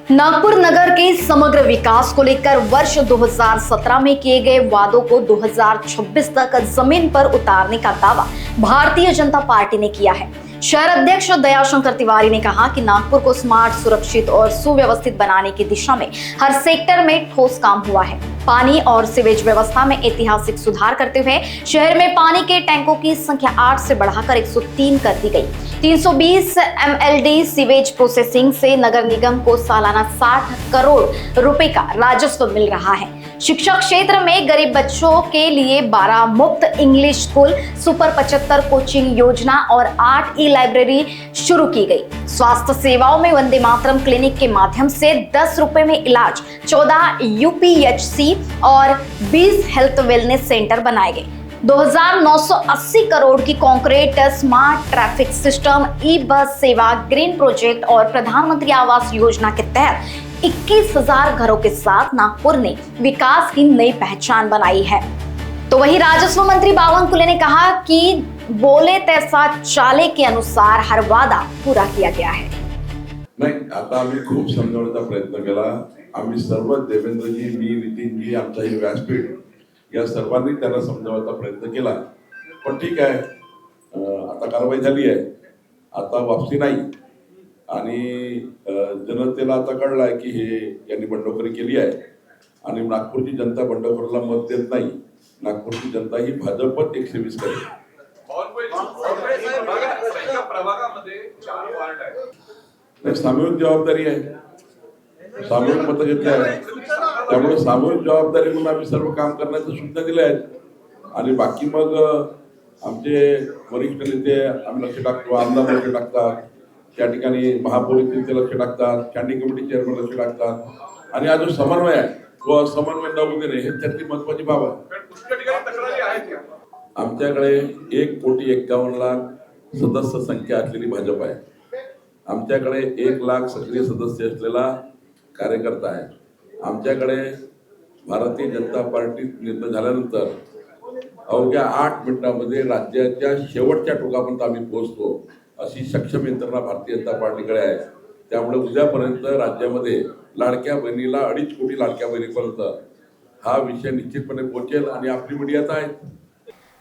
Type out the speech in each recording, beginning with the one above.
नागपुर नगर के समग्र विकास को लेकर वर्ष 2017 में किए गए वादों को 2026 तक जमीन पर उतारने का दावा भारतीय जनता पार्टी ने किया है। शहर अध्यक्ष दयाशंकर तिवारी ने कहा कि नागपुर को स्मार्ट, सुरक्षित और सुव्यवस्थित बनाने की दिशा में हर सेक्टर में ठोस काम हुआ है। पानी और सीवेज व्यवस्था में ऐतिहासिक सुधार करते हुए शहर में पानी के टैंकों की संख्या 8 से बढ़ाकर 103 कर दी गई। 320 MLD सीवेज प्रोसेसिंग से नगर निगम को सालाना 60 करोड़ रुपए का राजस्व मिल रहा है। शिक्षा क्षेत्र में गरीब बच्चों के लिए 12 मुफ्त इंग्लिश स्कूल, सुपर 75 कोचिंग योजना और 8 ई-लाइब्रेरी शुरू की गई। स्वास्थ्य सेवाओं में वंदे मातरम क्लिनिक के माध्यम से 10 रुपए में इलाज, 14 UPHC और 20 हेल्थ वेलनेस सेंटर बनाए गए। 2980 करोड़ की concrete smart traffic system, e bus सेवा, ग्रीन प्रोजेक्ट और प्रधानमंत्री आवास योजना के तहत 21,000 घरों के साथ नागपुर ने विकास की नई पहचान बनाई है। तो वहीं राजस्व मंत्री बावनकुळे ने कहा कि बोले तैसा चाले के अनुसार हर वादा पूरा किया गया है। नाही, आता आम्ही खूप समजवण्याचा प्रयत्न केला। आम्ही सर्व देवेंद्रजी, मी, नितीनजी, आमचा हे व्यासपीठ या सर्वांनी त्यांना समजावण्याचा प्रयत्न केला। पण ठीक आहे, आता कारवाई झाली आहे, आता वापसी नाही आणि जनतेला आता कळलं आहे की हे यांनी बंडखोरी केली आहे आणि नागपूरची जनता बंडखोरीला मत देत नाही। नागपूरची जनता ही भाजपच 120 करेल। सामूहिक जबाबदारी आहे, सामूहिक मत घेतली आहे, त्यामुळे सामूहिक जबाबदारी म्हणून आम्ही सर्व काम करण्याच्या सूचना दिल्या आहेत आणि बाकी मग आमचे वरिष्ठ नेते आम्ही लक्ष टाकतो, आमदार लक्ष टाकतात, त्या ठिकाणी महापौर लक्ष टाकतात, स्टँडिंग कमिटी चेअरमन लक्ष टाकतात आणि हा जो समन्वय आहे तो समन्वय न देणे हे त्यातली महत्वाची बाब आहे। आमच्याकडे 1,51,00,000 सदस्य संख्या असलेली भाजप आहे। आमच्याकडे 1,00,000 सक्रिय सदस्य असलेला कार्यकर्ता आहे। आमच्याकडे भारतीय जनता पार्टीत निर्णय झाल्यानंतर अवघ्या 8 मिनिटांमध्ये राज्याच्या शेवटच्या टोकापर्यंत आम्ही पोहोचतो अशी सक्षम यंत्रणा भारतीय जनता पार्टीकडे आहे। त्यामुळे उद्यापर्यंत राज्यामध्ये लाडक्या बहिणीला 2.5 कोटी लाडक्या बहिणीपर्यंत हा विषय निश्चितपणे पोहोचेल आणि आपली मीडिया आहे।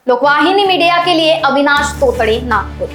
लोकवाहिनी मीडिया के लिए अविनाश तोतड़े, नागपुर।